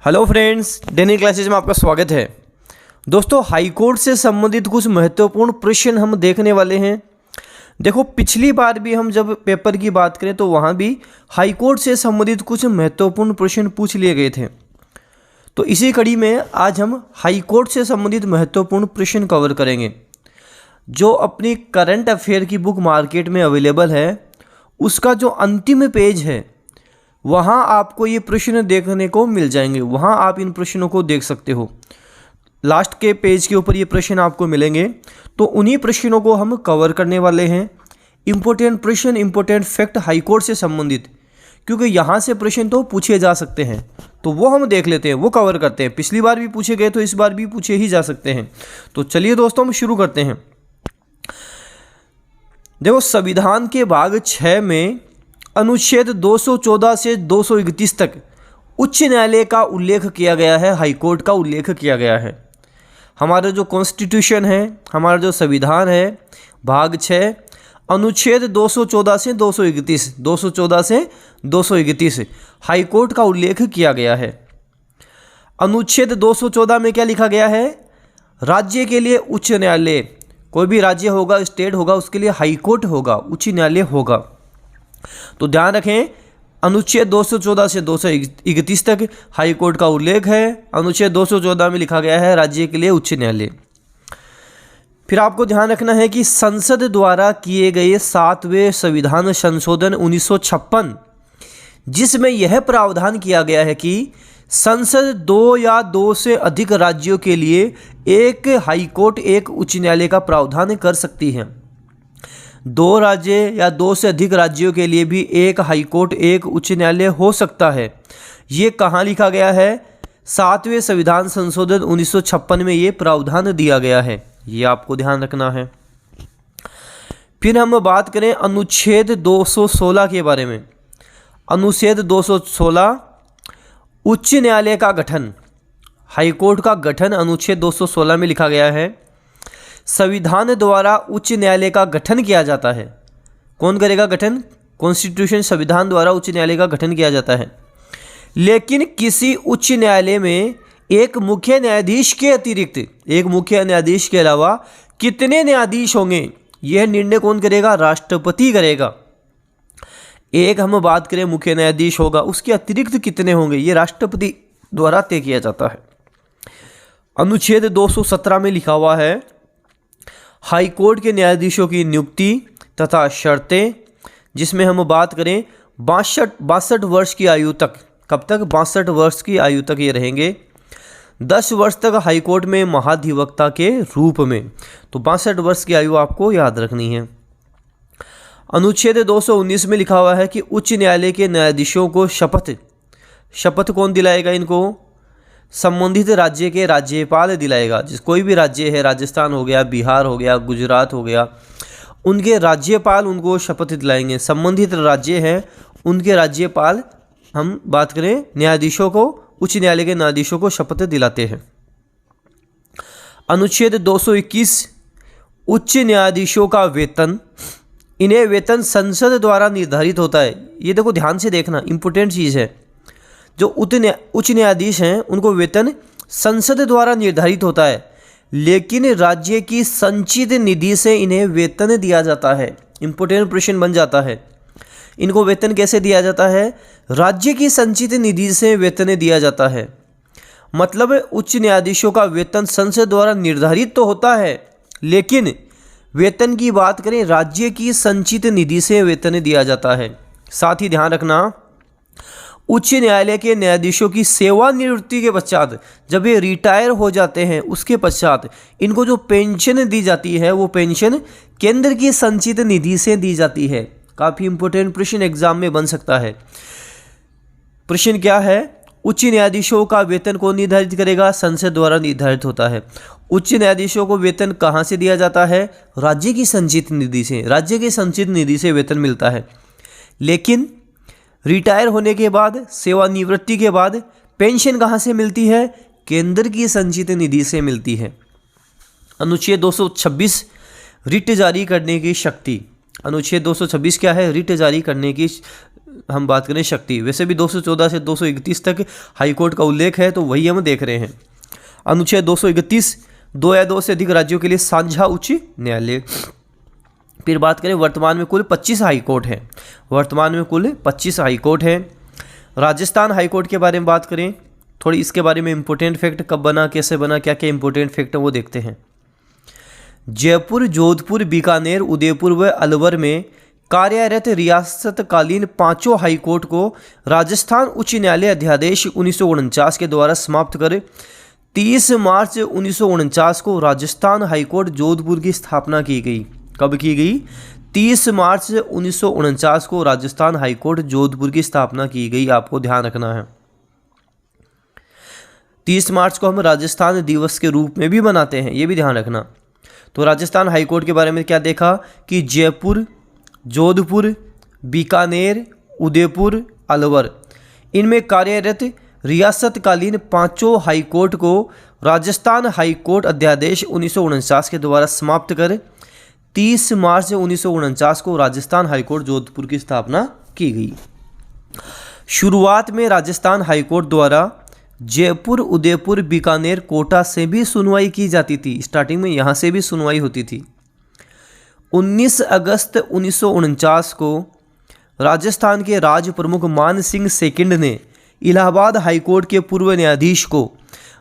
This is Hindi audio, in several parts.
हेलो फ्रेंड्स, डेली क्लासेज में आपका स्वागत है। दोस्तों, हाई कोर्ट से संबंधित कुछ महत्वपूर्ण प्रश्न हम देखने वाले हैं। देखो, पिछली बार भी हम जब पेपर की बात करें तो वहाँ भी हाई कोर्ट से संबंधित कुछ महत्वपूर्ण प्रश्न पूछ लिए गए थे। तो इसी कड़ी में आज हम हाई कोर्ट से संबंधित महत्वपूर्ण प्रश्न कवर करेंगे। जो अपनी करंट अफेयर की बुक मार्केट में अवेलेबल है, उसका जो अंतिम पेज है वहाँ आपको ये प्रश्न देखने को मिल जाएंगे। वहाँ आप इन प्रश्नों को देख सकते हो। लास्ट के पेज के ऊपर ये प्रश्न आपको मिलेंगे, तो उन्हीं प्रश्नों को हम कवर करने वाले हैं। इम्पोर्टेंट प्रश्न, इम्पोर्टेंट फैक्ट हाई कोर्ट से संबंधित, क्योंकि यहाँ से प्रश्न तो पूछे जा सकते हैं, तो वो हम देख लेते हैं, वो कवर करते हैं। पिछली बार भी पूछे गए तो इस बार भी पूछे ही जा सकते हैं। तो चलिए दोस्तों, हम शुरू करते हैं। देखो, संविधान के भाग 6 में अनुच्छेद 214 से 231 तक उच्च न्यायालय का उल्लेख किया गया है, हाई कोर्ट का उल्लेख किया गया है। हमारा जो कॉन्स्टिट्यूशन है, हमारा जो संविधान है, भाग 6 अनुच्छेद 214 से 231, 214 से 231 हाई कोर्ट का उल्लेख किया गया है। अनुच्छेद 214 में क्या लिखा गया है? राज्य के लिए उच्च न्यायालय, कोई भी राज्य होगा, स्टेट होगा, उसके लिए हाई कोर्ट होगा, उच्च न्यायालय होगा। तो ध्यान रखें, अनुच्छेद 214 से 231 तक हाई कोर्ट का उल्लेख है। अनुच्छेद 214 में लिखा गया है राज्य के लिए उच्च न्यायालय। फिर आपको ध्यान रखना है कि संसद द्वारा किए गए 7वें संविधान संशोधन 1956, जिसमें यह प्रावधान किया गया है कि संसद 2 या 2 से अधिक राज्यों के लिए एक हाई कोर्ट, एक उच्च न्यायालय का प्रावधान कर सकती है। 2 राज्य या 2 से अधिक राज्यों के लिए भी एक हाई कोर्ट, एक उच्च न्यायालय हो सकता है। ये कहाँ लिखा गया है? 7वें संविधान संशोधन 1956 में ये प्रावधान दिया गया है। ये आपको ध्यान रखना है। फिर हम बात करें अनुच्छेद 216 के बारे में। अनुच्छेद 216 उच्च न्यायालय का गठन, हाई कोर्ट का गठन अनुच्छेद 216 में लिखा गया है। संविधान द्वारा उच्च न्यायालय का गठन किया जाता है। कौन करेगा गठन? कॉन्स्टिट्यूशन, संविधान द्वारा उच्च न्यायालय का गठन किया जाता है। लेकिन किसी उच्च न्यायालय में एक मुख्य न्यायाधीश के अतिरिक्त, एक मुख्य न्यायाधीश के अलावा कितने न्यायाधीश होंगे, यह निर्णय कौन करेगा? राष्ट्रपति करेगा। एक हम बात करें मुख्य न्यायाधीश होगा, उसके अतिरिक्त कितने होंगे, ये राष्ट्रपति द्वारा तय किया जाता है। अनुच्छेद 217 में लिखा हुआ है हाई कोर्ट के न्यायाधीशों की नियुक्ति तथा शर्तें, जिसमें हम बात करें 62 वर्ष की आयु तक। कब तक? 62 वर्ष की आयु तक ये रहेंगे। 10 वर्ष तक हाई कोर्ट में महाधिवक्ता के रूप में। तो 62 वर्ष की आयु आपको याद रखनी है। अनुच्छेद 219 में लिखा हुआ है कि उच्च न्यायालय के न्यायाधीशों को शपथ कौन दिलाएगा? इनको संबंधित राज्य के राज्यपाल दिलाएगा। जिस कोई भी राज्य है, राजस्थान हो गया, बिहार हो गया, गुजरात हो गया, उनके राज्यपाल उनको शपथ दिलाएंगे। संबंधित राज्य हैं, उनके राज्यपाल, हम बात करें न्यायाधीशों को, उच्च न्यायालय के न्यायाधीशों को शपथ दिलाते हैं। अनुच्छेद 221 उच्च न्यायाधीशों का वेतन, इन्हें वेतन संसद द्वारा निर्धारित होता है। ये देखो, ध्यान से देखना, इंपॉर्टेंट चीज़ है। जो उच्च न्यायाधीश हैं उनको वेतन संसद द्वारा निर्धारित होता है, लेकिन राज्य की संचित निधि से इन्हें वेतन दिया जाता है। इंपॉर्टेंट प्रश्न बन जाता है। इनको वेतन कैसे दिया जाता है? राज्य की संचित निधि से वेतन दिया जाता है। मतलब उच्च न्यायाधीशों का वेतन संसद द्वारा निर्धारित तो होता है, लेकिन वेतन की बात करें राज्य की संचित निधि से वेतन दिया जाता है। साथ ही ध्यान रखना, उच्च न्यायालय के न्यायाधीशों की सेवानिवृत्ति के पश्चात, जब ये रिटायर हो जाते हैं, उसके पश्चात इनको जो पेंशन दी जाती है, वो पेंशन केंद्र की संचित निधि से दी जाती है। काफ़ी इंपॉर्टेंट प्रश्न एग्जाम में बन सकता है। प्रश्न क्या है? उच्च न्यायाधीशों का वेतन कौन निर्धारित करेगा? संसद द्वारा निर्धारित होता है। उच्च न्यायाधीशों को वेतन कहाँ से दिया जाता है? राज्य की संचित निधि से। राज्य की संचित निधि से वेतन मिलता है। लेकिन रिटायर होने के बाद, सेवानिवृत्ति के बाद पेंशन कहाँ से मिलती है? केंद्र की संचित निधि से मिलती है। अनुच्छेद 226 रिट जारी करने की शक्ति। अनुच्छेद 226 क्या है? रिट जारी करने की हम बात करें शक्ति, वैसे भी 214 से 231 तक हाईकोर्ट का उल्लेख है, तो वही हम देख रहे हैं। अनुच्छेद 231, 2 या 2 से अधिक राज्यों के लिए साझा उच्च न्यायालय। फिर बात करें वर्तमान में कुल 25 हाईकोर्ट हैं। वर्तमान में कुल 25 हाईकोर्ट हैं। राजस्थान हाईकोर्ट के बारे में बात करें, थोड़ी इसके बारे में इंपॉर्टेंट फैक्ट, कब बना, कैसे बना, क्या क्या इंपॉर्टेंट फैक्ट है वो देखते हैं। जयपुर, जोधपुर, बीकानेर, उदयपुर व अलवर में कार्यरत रियासतकालीन 5 हाईकोर्ट को राजस्थान उच्च न्यायालय अध्यादेश 1949 के द्वारा समाप्त कर 30 मार्च 1949 को राजस्थान हाईकोर्ट जोधपुर की स्थापना की गई। कब की गई? 30 मार्च 1949 को राजस्थान हाईकोर्ट जोधपुर की स्थापना की गई। आपको ध्यान रखना है 30 मार्च को हम राजस्थान दिवस के रूप में भी मनाते हैं, ये भी ध्यान रखना। तो राजस्थान हाईकोर्ट के बारे में क्या देखा कि जयपुर, जोधपुर, बीकानेर, उदयपुर, अलवर, इनमें कार्यरत रियासतकालीन 5 हाईकोर्ट को राजस्थान हाईकोर्ट अध्यादेश 1949 के द्वारा समाप्त कर 30 मार्च 1949 को राजस्थान हाईकोर्ट जोधपुर की स्थापना की गई। शुरुआत में राजस्थान हाईकोर्ट द्वारा जयपुर, उदयपुर, बीकानेर, कोटा से भी सुनवाई की जाती थी। स्टार्टिंग में यहाँ से भी सुनवाई होती थी। 19 अगस्त 1949 को राजस्थान के राज प्रमुख मान सिंह सेकंड ने इलाहाबाद हाईकोर्ट के पूर्व न्यायाधीश को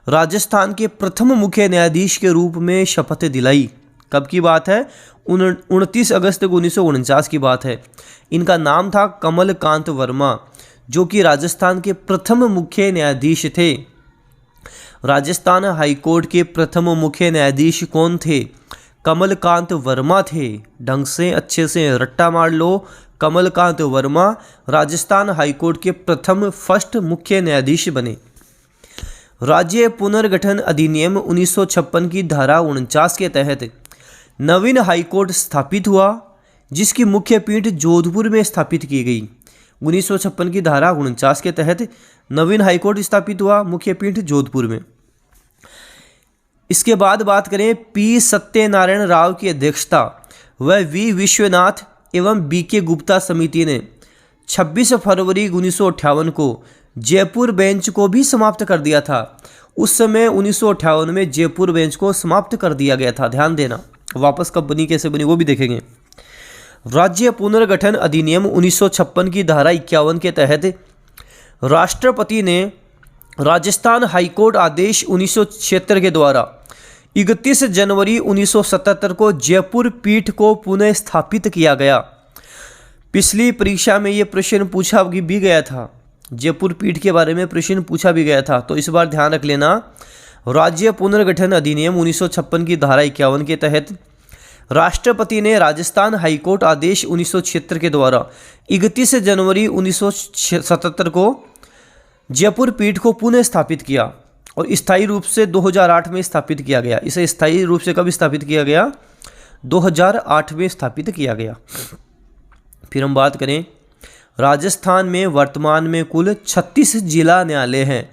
राजस्थान के प्रथम मुख्य न्यायाधीश के रूप में शपथ दिलाई। कब की बात है? 29 अगस्त 1949 की बात है। इनका नाम था कमलकांत वर्मा, जो कि राजस्थान के प्रथम मुख्य न्यायाधीश थे। राजस्थान हाईकोर्ट के प्रथम मुख्य न्यायाधीश कौन थे? कमलकांत वर्मा थे। ढंग से अच्छे से रट्टा मार लो, कमलकांत वर्मा राजस्थान हाईकोर्ट के प्रथम फर्स्ट मुख्य न्यायाधीश बने। राज्य पुनर्गठन अधिनियम 1956 की धारा 49 के तहत नवीन हाईकोर्ट स्थापित हुआ, जिसकी मुख्य पीठ जोधपुर में स्थापित की गई। 1956 की धारा 49 के तहत नवीन हाईकोर्ट स्थापित हुआ, मुख्य पीठ जोधपुर में। इसके बाद बात करें पी सत्यनारायण राव की अध्यक्षता व वी विश्वनाथ एवं बी के गुप्ता समिति ने 26 फरवरी 1958 को जयपुर बेंच को भी समाप्त कर दिया था। उस समय 1958 में जयपुर बेंच को समाप्त कर दिया गया था। ध्यान देना, वापस कब बनी, कैसे बनी वो भी देखेंगे। राज्य पुनर्गठन अधिनियम 1956 की धारा 51 के तहत राष्ट्रपति ने राजस्थान हाईकोर्ट आदेश 1976 के द्वारा 31 जनवरी 1977 को जयपुर पीठ को पुनः स्थापित किया गया। पिछली परीक्षा में ये प्रश्न पूछा भी गया था, जयपुर पीठ के बारे में प्रश्न पूछा भी गया था, तो इस बार ध्यान रख लेना। राज्य पुनर्गठन अधिनियम 1956 की धारा 51 के तहत राष्ट्रपति ने राजस्थान हाईकोर्ट आदेश 1976 के द्वारा 31 जनवरी 1977 को जयपुर पीठ को पुनः स्थापित किया और स्थायी रूप से 2008 में स्थापित किया गया। इसे स्थायी रूप से कब स्थापित किया गया? 2008 में स्थापित किया गया। फिर हम बात करें राजस्थान में वर्तमान में कुल 36 जिला न्यायालय हैं,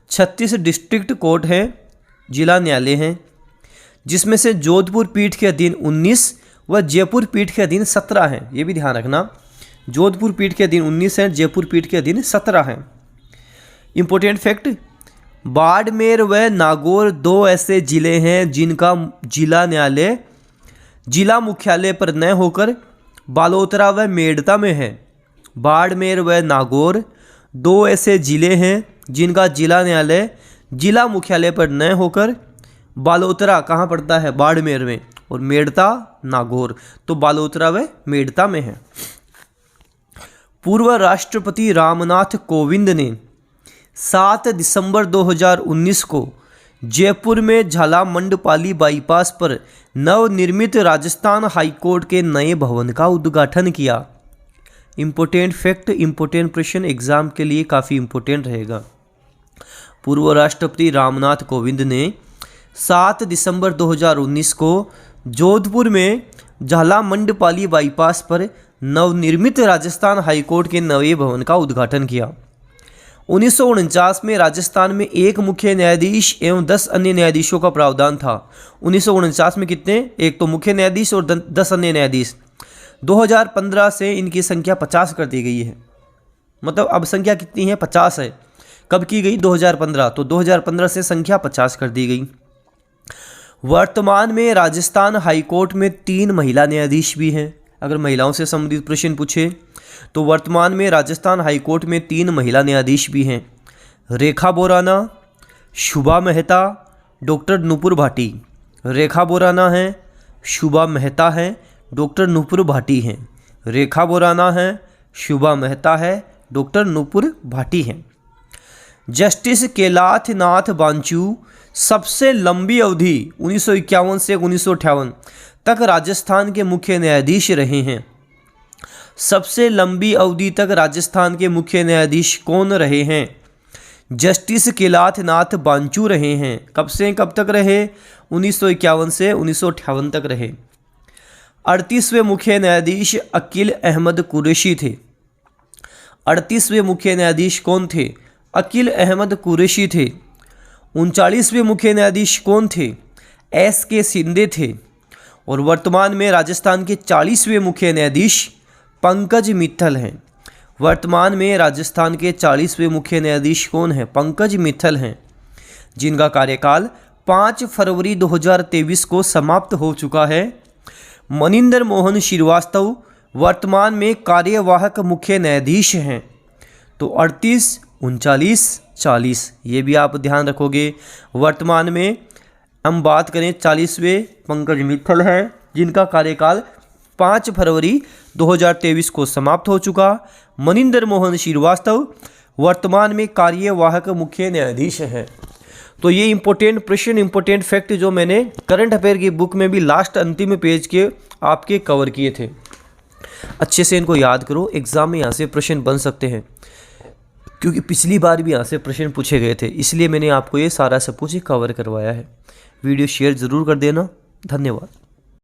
36 डिस्ट्रिक्ट कोर्ट हैं, जिला न्यायालय हैं, जिसमें से जोधपुर पीठ के अधीन 19 व जयपुर पीठ के अधीन 17 हैं। ये भी ध्यान रखना, जोधपुर पीठ के अधीन 19 हैं, जयपुर पीठ के अधीन 17 हैं। इंपॉर्टेंट फैक्ट, बाड़मेर व नागौर 2 ऐसे जिले हैं जिनका जिला न्यायालय जिला मुख्यालय पर न होकर बालोतरा व मेड़ता में है। बाड़मेर व नागौर 2 ऐसे जिले हैं जिनका जिला न्यायालय जिला मुख्यालय पर न होकर बालोतरा कहाँ पड़ता है? बाड़मेर में, और मेड़ता नागौर, तो बालोतरा व मेड़ता में है। पूर्व राष्ट्रपति रामनाथ कोविंद ने 7 दिसंबर 2019 को जयपुर में झालामंडपाली बाईपास पर नवनिर्मित राजस्थान हाईकोर्ट के नए भवन का उद्घाटन किया। इम्पोर्टेंट फैक्ट, इम्पोर्टेंट प्रश्न एग्जाम के लिए काफ़ी इम्पोर्टेंट रहेगा। पूर्व राष्ट्रपति रामनाथ कोविंद ने 7 दिसंबर 2019 को जोधपुर में झालामंडपाली बाईपास पर नवनिर्मित राजस्थान हाईकोर्ट के नए भवन का उद्घाटन किया। 1949 में राजस्थान में 1 मुख्य न्यायाधीश एवं 10 अन्य न्यायाधीशों का प्रावधान था। 1949 में कितने? 1 तो मुख्य न्यायाधीश और 10 अन्य न्यायाधीश। 2015 से इनकी संख्या 50 कर दी गई है। मतलब अब संख्या कितनी है, 50 है। कब की गई, 2015, तो 2015 से संख्या 50 कर दी गई। वर्तमान में राजस्थान हाईकोर्ट में 3 महिला न्यायाधीश भी हैं। अगर महिलाओं से संबंधित प्रश्न पूछे तो वर्तमान में राजस्थान हाईकोर्ट में 3 महिला न्यायाधीश भी हैं, रेखा बोराना, शुभा मेहता, डॉक्टर नुपुर भाटी। रेखा बोराना है, शुभा मेहता है, डॉक्टर नुपुर भाटी हैं। रेखा बोराना है, शुभा मेहता है, डॉक्टर नुपुर भाटी हैं। जस्टिस कैलाशनाथ बांचू सबसे लंबी अवधि 1951 से 1958 तक राजस्थान के मुख्य न्यायाधीश रहे हैं। सबसे लंबी अवधि तक राजस्थान के मुख्य न्यायाधीश कौन रहे हैं? जस्टिस कैलाशनाथ बांचू रहे हैं। कब से कब तक रहे? 1951 से 1958 तक रहे। 38वें मुख्य न्यायाधीश अकील अहमद कुरैशी थे। 38वें मुख्य न्यायाधीश कौन थे? अकील अहमद कुरैशी थे। 39वें मुख्य न्यायाधीश कौन थे? S.K. शिंदे थे। और वर्तमान में राजस्थान के 40वें मुख्य न्यायाधीश पंकज मित्तल हैं। वर्तमान में राजस्थान के 40वें मुख्य न्यायाधीश कौन हैं? पंकज मित्तल हैं, जिनका कार्यकाल 5 फरवरी 2023 को समाप्त हो चुका है। मनिंदर मोहन श्रीवास्तव वर्तमान में कार्यवाहक मुख्य न्यायाधीश हैं। तो 38, 39, 40 ये भी आप ध्यान रखोगे। वर्तमान में हम बात करें 40वें पंकज मित्तल हैं, जिनका कार्यकाल 5 फरवरी 2023 को समाप्त हो चुका। मनिंदर मोहन श्रीवास्तव वर्तमान में कार्यवाहक मुख्य न्यायाधीश हैं। तो ये इंपॉर्टेंट प्रश्न, इंपॉर्टेंट फैक्ट जो मैंने करंट अफेयर की बुक में भी लास्ट अंतिम पेज के आपके कवर किए थे, अच्छे से इनको याद करो। एग्जाम में यहाँ से प्रश्न बन सकते हैं, क्योंकि पिछली बार भी यहाँ से प्रश्न पूछे गए थे, इसलिए मैंने आपको ये सारा सब कुछ कवर करवाया है। वीडियो शेयर ज़रूर कर देना। धन्यवाद।